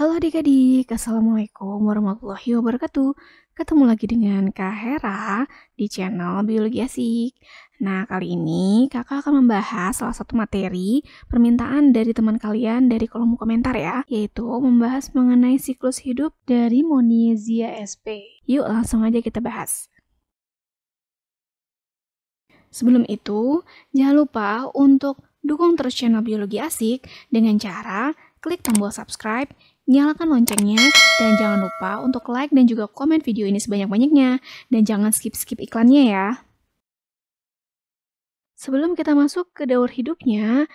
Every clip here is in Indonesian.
Halo adik-adik, Assalamualaikum warahmatullahi wabarakatuh. Ketemu lagi dengan Kak Hera di channel Biologi Asik. Nah, kali ini kakak akan membahas salah satu materi permintaan dari teman kalian dari kolom komentar ya, yaitu membahas mengenai siklus hidup dari Moniasia sp. Yuk langsung aja kita bahas. Sebelum itu, jangan lupa untuk dukung terus channel Biologi Asik dengan cara klik tombol subscribe, nyalakan loncengnya, dan jangan lupa untuk like dan juga komen video ini sebanyak-banyaknya. Dan jangan skip-skip iklannya ya. Sebelum kita masuk ke daur hidupnya,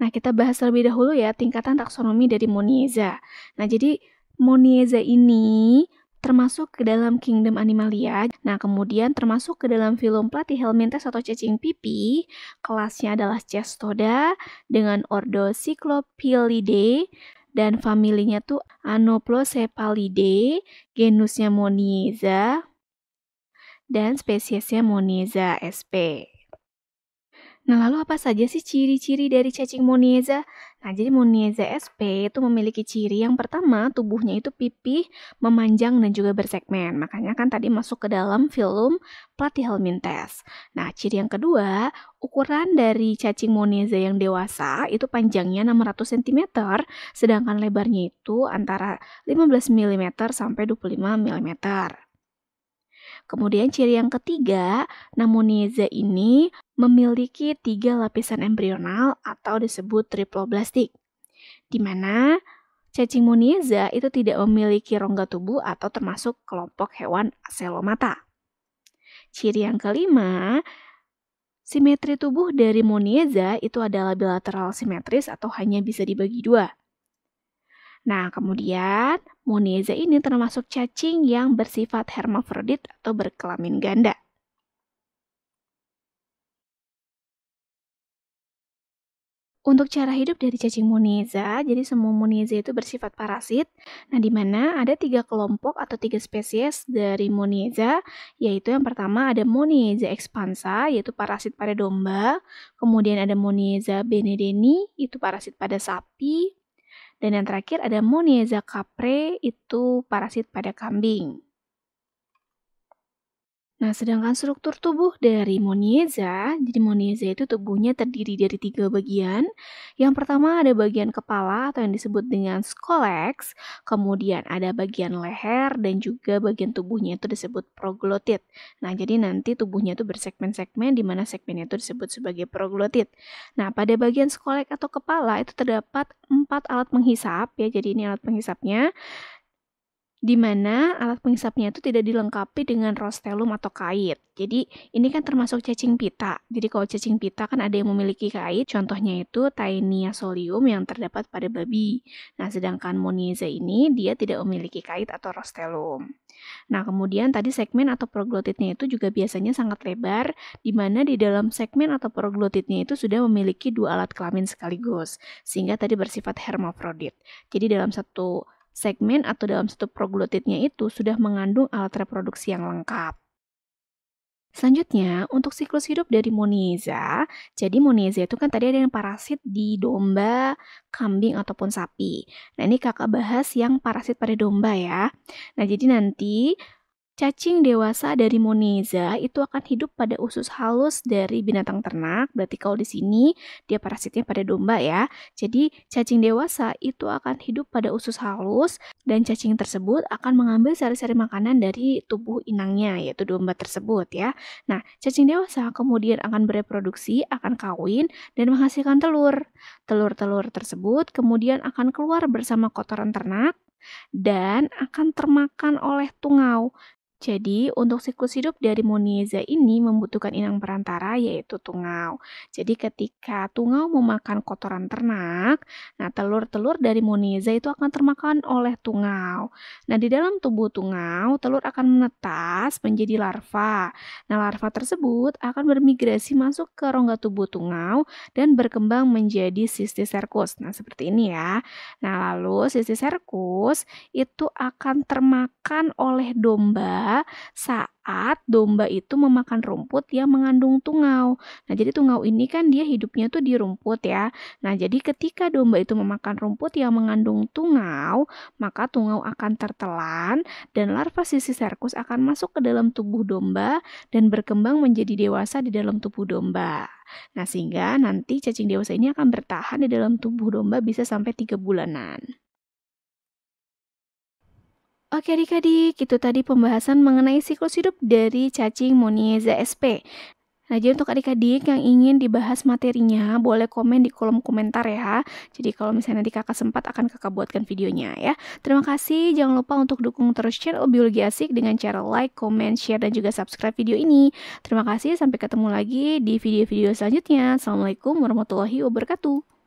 nah kita bahas terlebih dahulu ya tingkatan taksonomi dari Moniasia. Nah jadi Moniasia ini termasuk ke dalam kingdom Animalia. Nah, kemudian termasuk ke dalam filum Platyhelminthes atau cacing pipi. Kelasnya adalah Cestoda dengan ordo Cyclopilidae dan familinya tuh Anoplocephalidae, genusnya Moniasia dan spesiesnya Moniasia sp. Nah, lalu apa saja sih ciri-ciri dari cacing Moniasia? Nah, jadi Moniasia sp itu memiliki ciri yang pertama, tubuhnya itu pipih, memanjang, dan juga bersegmen. Makanya kan tadi masuk ke dalam filum Platyhelminthes. Nah, ciri yang kedua, ukuran dari cacing Moniasia yang dewasa itu panjangnya 600 cm, sedangkan lebarnya itu antara 15 mm sampai 25 mm. Kemudian ciri yang ketiga, Moniasia ini memiliki 3 lapisan embrional atau disebut triploblastik, di mana cacing Moniasia itu tidak memiliki rongga tubuh atau termasuk kelompok hewan aselomata. Ciri yang kelima, simetri tubuh dari Moniasia itu adalah bilateral simetris atau hanya bisa dibagi dua. Nah, kemudian Moniasia ini termasuk cacing yang bersifat hermafrodit atau berkelamin ganda. Untuk cara hidup dari cacing Moniasia, jadi semua Moniasia itu bersifat parasit. Nah, di mana ada 3 kelompok atau 3 spesies dari Moniasia, yaitu yang pertama ada Moniasia expansa, yaitu parasit pada domba. Kemudian ada Moniasia benedeni, itu parasit pada sapi. Dan yang terakhir ada Moniasia caprae, itu parasit pada kambing. Nah, sedangkan struktur tubuh dari Moniasia, jadi Moniasia itu tubuhnya terdiri dari 3 bagian. Yang pertama ada bagian kepala atau yang disebut dengan scolex, kemudian ada bagian leher dan juga bagian tubuhnya itu disebut proglotit. Nah, jadi nanti tubuhnya itu bersegmen-segmen di mana segmennya itu disebut sebagai proglotit. Nah, pada bagian scolex atau kepala itu terdapat 4 alat penghisap ya. Jadi ini alat penghisapnya, di mana alat penghisapnya itu tidak dilengkapi dengan rostelum atau kait. Jadi ini kan termasuk cacing pita. Jadi kalau cacing pita kan ada yang memiliki kait, contohnya itu Taeniasolium yang terdapat pada babi. Nah, sedangkan Moniasia ini dia tidak memiliki kait atau rostelum. Nah, kemudian tadi segmen atau proglotitnya itu juga biasanya sangat lebar, di mana di dalam segmen atau proglotitnya itu sudah memiliki 2 alat kelamin sekaligus, sehingga tadi bersifat hermafrodit. Jadi dalam satu segmen atau dalam satu proglotitnya itu sudah mengandung alat reproduksi yang lengkap. Selanjutnya, untuk siklus hidup dari Moniasia, jadi Moniasia itu kan tadi ada yang parasit di domba, kambing, ataupun sapi. Nah, ini kakak bahas yang parasit pada domba ya. Nah, jadi nanti cacing dewasa dari Moniasia itu akan hidup pada usus halus dari binatang ternak. Berarti kalau di sini dia parasitnya pada domba ya. Jadi cacing dewasa itu akan hidup pada usus halus dan cacing tersebut akan mengambil sari-sari makanan dari tubuh inangnya yaitu domba tersebut ya. Nah, cacing dewasa kemudian akan bereproduksi, akan kawin dan menghasilkan telur. Telur-telur tersebut kemudian akan keluar bersama kotoran ternak dan akan termakan oleh tungau. Jadi, untuk siklus hidup dari Moniasia ini membutuhkan inang perantara yaitu tungau. Jadi, ketika tungau memakan kotoran ternak, nah telur-telur dari Moniasia itu akan termakan oleh tungau. Nah, di dalam tubuh tungau, telur akan menetas menjadi larva. Nah, larva tersebut akan bermigrasi masuk ke rongga tubuh tungau dan berkembang menjadi Cysticercus. Nah, seperti ini ya. Nah, lalu Cysticercus itu akan termakan oleh domba domba saat domba itu memakan rumput yang mengandung tungau. Nah, jadi tungau ini kan dia hidupnya tuh di rumput ya. Nah, jadi ketika domba itu memakan rumput yang mengandung tungau, maka tungau akan tertelan dan larva Sisycercus akan masuk ke dalam tubuh domba dan berkembang menjadi dewasa di dalam tubuh domba. Nah, sehingga nanti cacing dewasa ini akan bertahan di dalam tubuh domba bisa sampai 3 bulanan. Oke adik-adik, itu tadi pembahasan mengenai siklus hidup dari cacing Monieza sp. Nah, jadi untuk adik-adik yang ingin dibahas materinya, boleh komen di kolom komentar ya. Jadi kalau misalnya nanti kakak sempat, akan kakak buatkan videonya ya. Terima kasih, jangan lupa untuk dukung terus channel Biologi Asik dengan cara like, comment, share, dan juga subscribe video ini. Terima kasih, sampai ketemu lagi di video-video selanjutnya. Assalamualaikum warahmatullahi wabarakatuh.